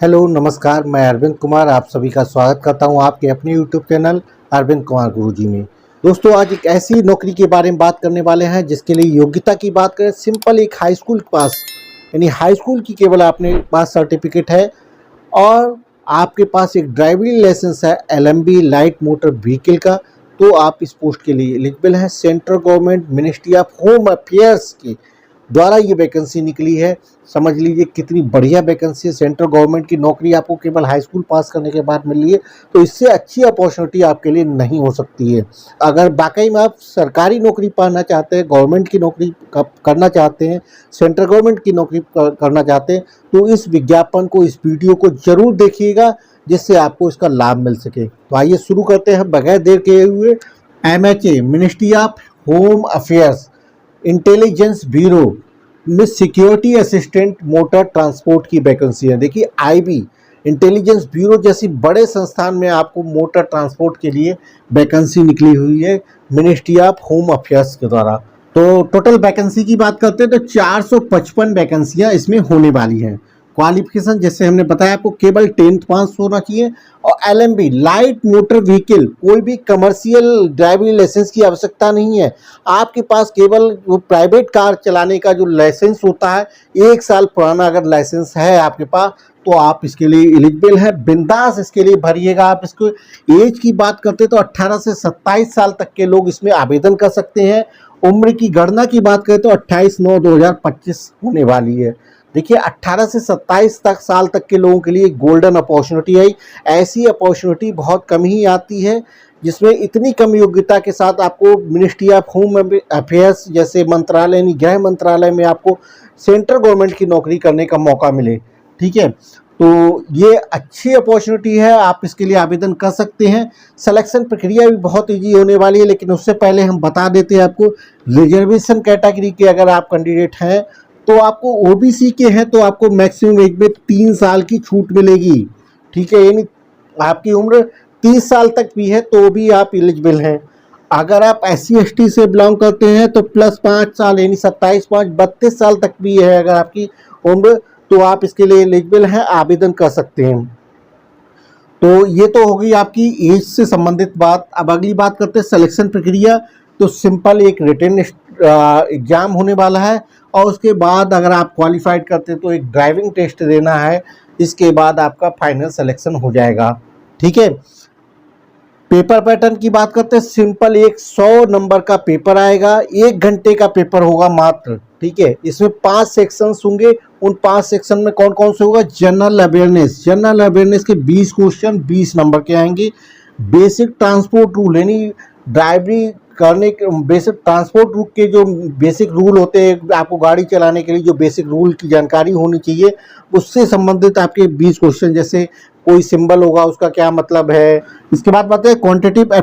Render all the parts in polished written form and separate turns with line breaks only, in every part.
Hello नमस्कार, मैं अरविंद कुमार आप सभी का स्वागत करता हूं आपके अपने यूट्यूब चैनल अरविंद कुमार गुरुजी में। दोस्तों, आज एक ऐसी नौकरी के बारे में बात करने वाले हैं जिसके लिए योग्यता की बात करें, सिंपल एक हाई स्कूल पास यानी हाई स्कूल की केवल अपने पास सर्टिफिकेट है और आपके पास एक ड्राइविंग लाइसेंस है LMB लाइट मोटर व्हीकल का, तो आप इस पोस्ट के लिए एलिजिबल हैं। Central government ministry of home affairs की द्वारा ये वैकेंसी निकली है। समझ लीजिए कितनी बढ़िया वैकेंसी है। सेंट्रल गवर्नमेंट की नौकरी आपको केवल हाई स्कूल पास करने के बाद मिल रही है, तो इससे अच्छी अपॉर्चुनिटी आपके लिए नहीं हो सकती है। अगर वाकई में आप सरकारी नौकरी पाना चाहते हैं, गवर्नमेंट की नौकरी करना चाहते हैं, सेंट्रल गवर्नमेंट की नौकरी करना चाहते हैं, तो इस विज्ञापन को, इस वीडियो को जरूर देखिएगा जिससे आपको इसका लाभ मिल सके। तो आइए शुरू करते हैं बगैर देर किए हुए। MHA ministry of home affairs intelligence bureau में सिक्योरिटी असिस्टेंट मोटर ट्रांसपोर्ट की वैकेंसी है। देखिए IB इंटेलिजेंस ब्यूरो जैसी बड़े संस्थान में आपको मोटर ट्रांसपोर्ट के लिए वैकेंसी निकली हुई है मिनिस्ट्री ऑफ होम अफेयर्स के द्वारा। तो टोटल वैकेंसी की बात करते हैं तो 455 वैकेंसियां इसमें होने वाली हैं। क्वालिफिकेशन जैसे हमने बताया आपको केवल 10th पास होना चाहिए और LMB लाइट मोटर व्हीकल, कोई भी कमर्शियल ड्राइविंग लाइसेंस की आवश्यकता नहीं है। आपके पास केवल वो प्राइवेट कार चलाने का जो लाइसेंस होता है, 1 साल पुराना अगर लाइसेंस है आपके पास तो आप इसके लिए एलिजिबल है। बिंदास इसके लिए भरिएगा। आप इसको एज की बात करते तो 18 से 27 साल तक के लोग इसमें आवेदन कर सकते हैं। उम्र की गणना की बात करें तो 28/9/2025 होने वाली है। देखिए 18 से 27 साल तक के लोगों के लिए गोल्डन अपॉर्चुनिटी है। ऐसी अपॉर्चुनिटी बहुत कम ही आती है जिसमें इतनी कम योग्यता के साथ आपको मिनिस्ट्री ऑफ होम अफेयर्स जैसे मंत्रालय यानी गृह मंत्रालय में आपको सेंट्रल गवर्नमेंट की नौकरी करने का मौका मिले। ठीक है, तो ये अच्छी अपॉर्चुनिटी है, आप इसके लिए आवेदन कर सकते हैं। सिलेक्शन प्रक्रिया भी बहुत ईजी होने वाली है, लेकिन उससे पहले हम बता देते हैं आपको रिजर्वेशन कैटेगरी के अगर आप कैंडिडेट हैं तो आपको OBC के हैं तो आपको मैक्सिमम एज में 3 साल की छूट मिलेगी। ठीक है, यानी आपकी उम्र 30 साल तक भी है तो भी आप एलिजिबल हैं। अगर आप SC/ST से बिलोंग करते हैं तो प्लस 5 साल यानी 27/5 32 साल तक भी है अगर आपकी उम्र, तो आप इसके लिए एलिजिबल हैं, आवेदन कर सकते हैं। तो ये तो होगी आपकी एज से संबंधित बात। अब अगली बात करते हैं सिलेक्शन प्रक्रिया। तो सिंपल एक रिटन एग्जाम होने वाला है और उसके बाद अगर आप क्वालिफाइड करते हैं तो एक ड्राइविंग टेस्ट देना है। इसके बाद आपका फाइनल सिलेक्शन हो जाएगा। ठीक है, पेपर पैटर्न की बात करते हैं। सिंपल एक 100 नंबर का पेपर आएगा, 1 घंटे का पेपर होगा मात्र। ठीक है, इसमें 5 सेक्शंस होंगे। उन 5 सेक्शन में कौन कौन से होगा? जनरल अवेयरनेस के 20 क्वेश्चन 20 नंबर के आएंगे। बेसिक ट्रांसपोर्ट रूल यानी ड्राइवरी करने के बेसिक ट्रांसपोर्ट रूल के जो बेसिक रूल होते हैं, आपको गाड़ी चलाने के लिए जो बेसिक रूल की जानकारी होनी चाहिए, उससे संबंधित आपके 20 क्वेश्चन, जैसे कोई सिंबल होगा उसका क्या मतलब है। इसके बाद बात है क्वांटिटेटिव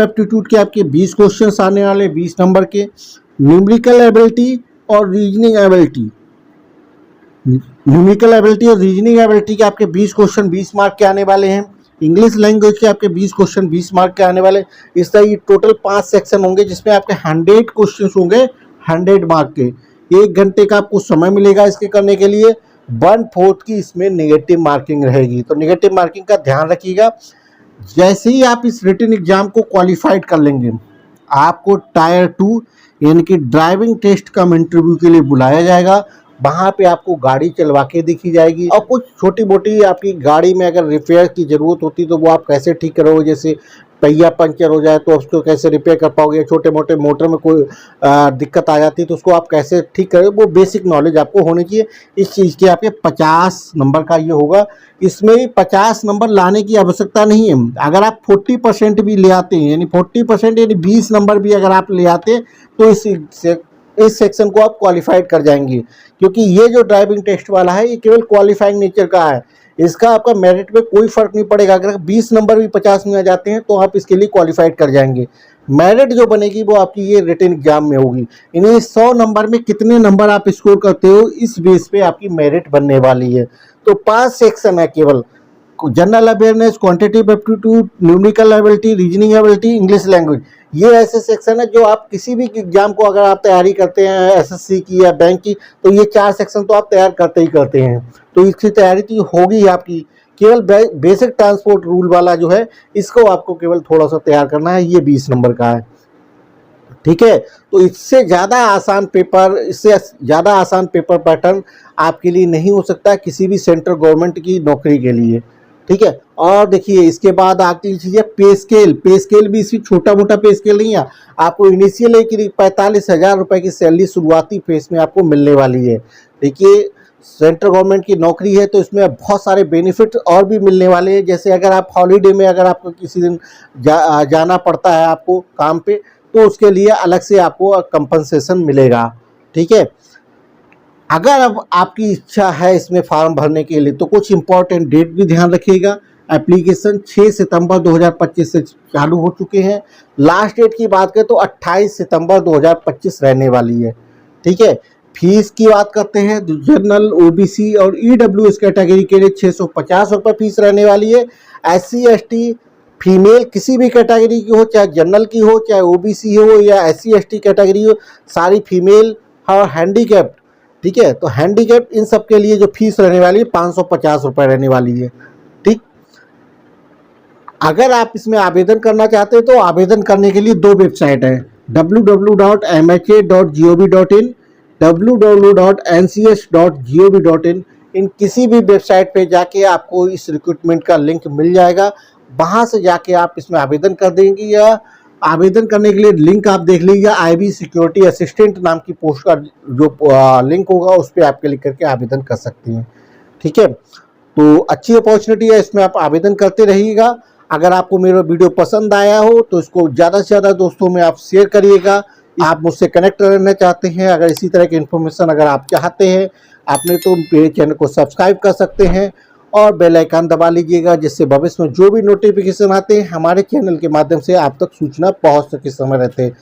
एप्टीट्यूड के आपके 20 क्वेश्चन आने वाले 20 नंबर के। न्यूमेरिकल एबिलिटी और रीजनिंग एबिलिटी के आपके 20 क्वेश्चन 20 मार्क के आने वाले हैं। इंग्लिश लैंग्वेज के आपके 20 क्वेश्चन 20 मार्क के आने वाले। इस तरह ये टोटल 5 सेक्शन होंगे जिसमें आपके 100 क्वेश्चन होंगे 100 मार्क के। 1 घंटे का आपको समय मिलेगा इसके करने के लिए। 1/4 की इसमें नेगेटिव मार्किंग रहेगी, तो नेगेटिव मार्किंग का ध्यान रखिएगा। जैसे ही आप इस रिटन एग्जाम को क्वालिफाइड कर लेंगे, आपको टायर 2 यानी कि ड्राइविंग टेस्ट का इंटरव्यू के लिए बुलाया जाएगा। वहाँ पे आपको गाड़ी चलवा के दिखी जाएगी और कुछ छोटी मोटी आपकी गाड़ी में अगर रिपेयर की ज़रूरत होती तो वो आप कैसे ठीक करोगे। जैसे पहिया पंचर हो जाए तो उसको कैसे रिपेयर कर पाओगे, छोटे मोटे मोटर में कोई दिक्कत आ जाती है तो उसको आप कैसे ठीक करोगे, वो बेसिक नॉलेज आपको होनी चाहिए। इस चीज़ के आपके 50 नंबर का ये होगा। इसमें 50 नंबर लाने की आवश्यकता नहीं है। अगर आप 40% भी ले आते हैं यानी 40% यानी 20 नंबर भी अगर आप ले आते हैं तो इस सेक्शन को आप क्वालिफाइड कर जाएंगे, क्योंकि ये जो ड्राइविंग टेस्ट वाला है ये केवल क्वालिफाइंग नेचर का है। इसका आपका मेरिट पे कोई फर्क नहीं पड़ेगा। अगर 20 नंबर भी 50 में आ जाते हैं तो आप इसके लिए क्वालिफाइड कर जाएंगे। मेरिट जो बनेगी वो आपकी ये रिटन एग्जाम में होगी। इन्हें 100 नंबर में कितने नंबर आप स्कोर करते हो, इस बेस पे आपकी मेरिट बनने वाली है। तो 5 सेक्शन है केवल general awareness, quantitative aptitude, numerical ability, reasoning ability, English language. ये ऐसे सेक्शन है जो आप किसी भी एग्जाम को अगर आप तैयारी करते हैं एसएससी की या बैंक की, तो ये 4 सेक्शन तो आप तैयार करते ही करते हैं। तो इसकी तैयारी तो होगी ही आपकी। केवल बेसिक ट्रांसपोर्ट रूल वाला जो है, इसको आपको केवल थोड़ा सा तैयार करना है, ये 20 नंबर का है। ठीक है, तो इससे ज़्यादा आसान पेपर, इससे ज़्यादा आसान पेपर पैटर्न आपके लिए नहीं हो सकता किसी भी सेंट्रल गवर्नमेंट की नौकरी के लिए। ठीक है, और देखिए इसके बाद आगे चीज़ है पे स्केल। पे स्केल भी इसकी छोटा मोटा पे स्केल नहीं है, आपको इनिशियल 45,000 रुपये की सैलरी शुरुआती फेस में आपको मिलने वाली है। देखिए सेंट्रल गवर्नमेंट की नौकरी है तो इसमें बहुत सारे बेनिफिट और भी मिलने वाले हैं। जैसे अगर आप हॉलीडे में अगर आपको किसी दिन जाना पड़ता है आपको काम पे, तो उसके लिए अलग से आपको कंपनसेशन मिलेगा। ठीक है, अगर अब आपकी इच्छा है इसमें फॉर्म भरने के लिए तो कुछ इंपॉर्टेंट डेट भी ध्यान रखिएगा। एप्लीकेशन 6 सितंबर 2025 से चालू हो चुके हैं। लास्ट डेट की बात करें तो 28 सितंबर 2025 रहने वाली है। ठीक है, फीस की बात करते हैं तो जनरल, ओबीसी और ईडब्ल्यूएस कैटेगरी के लिए 650 रुपये फीस रहने वाली है। SC ST फीमेल किसी भी कैटेगरी की हो, चाहे जनरल की हो, चाहे ओबीसी हो या SC ST कैटेगरी हो, सारी फीमेल और हैंडीकैप्ड। ठीक है, तो हैंडीकैप इन सब के लिए जो फीस रहने वाली है 550 रुपये रहने वाली है। ठीक, अगर आप इसमें आवेदन करना चाहते हैं तो आवेदन करने के लिए 2 वेबसाइट है, www.mha.gov.in, www.ncs.gov.in। इन किसी भी वेबसाइट पे जाके आपको इस रिक्रूटमेंट का लिंक मिल जाएगा, वहाँ से जाके आप इसमें आवेदन कर देंगे। या आवेदन करने के लिए लिंक आप देख लीजिए, IB सिक्योरिटी असिस्टेंट नाम की पोस्ट का जो लिंक होगा उस पर आप क्लिक करके आवेदन कर सकते हैं। ठीक है, तो अच्छी अपॉर्चुनिटी है, इसमें आप आवेदन करते रहिएगा। अगर आपको मेरा वीडियो पसंद आया हो तो इसको ज़्यादा से ज़्यादा दोस्तों में आप शेयर करिएगा। आप मुझसे कनेक्ट रहना चाहते हैं, अगर इसी तरह की इन्फॉर्मेशन अगर आप चाहते हैं आपने, तो मेरे चैनल को सब्सक्राइब कर सकते हैं और बेल आइकन दबा लीजिएगा, जिससे भविष्य में जो भी नोटिफिकेशन आते हैं हमारे चैनल के माध्यम से आप तक सूचना पहुंच सके समय रहते।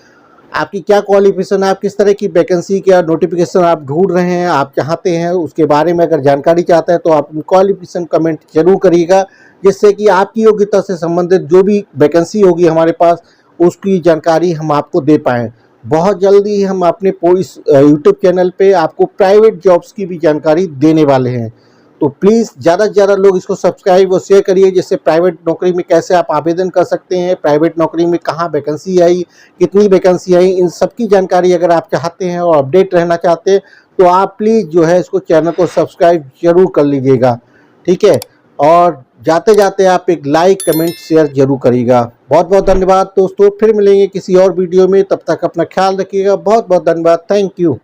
आपकी क्या क्वालिफिकेशन है, आप किस तरह की वैकेंसी क्या नोटिफिकेशन आप ढूंढ रहे हैं, आप चाहते हैं उसके बारे में अगर जानकारी चाहते हैं तो आप क्वालिफिकेशन कमेंट जरूर करिएगा, जिससे कि आपकी योग्यता से संबंधित जो भी वैकेंसी होगी हमारे पास उसकी जानकारी हम आपको दे पाएँ। बहुत जल्दी हम अपने इस यूट्यूब चैनल पे आपको प्राइवेट जॉब्स की भी जानकारी देने वाले हैं। तो प्लीज़ ज़्यादा से ज़्यादा लोग इसको सब्सक्राइब और शेयर करिए, जिससे प्राइवेट नौकरी में कैसे आप आवेदन कर सकते हैं, प्राइवेट नौकरी में कहाँ वैकेंसी आई, कितनी वैकेंसी आई, इन सब की जानकारी अगर आप चाहते हैं और अपडेट रहना चाहते हैं तो आप प्लीज़ जो है इसको चैनल को सब्सक्राइब जरूर कर लीजिएगा। ठीक है, और जाते जाते आप एक लाइक कमेंट शेयर जरूर करिएगा। बहुत बहुत धन्यवाद दोस्तों, फिर मिलेंगे किसी और वीडियो में, तब तक अपना ख्याल रखिएगा। बहुत बहुत धन्यवाद, थैंक यू।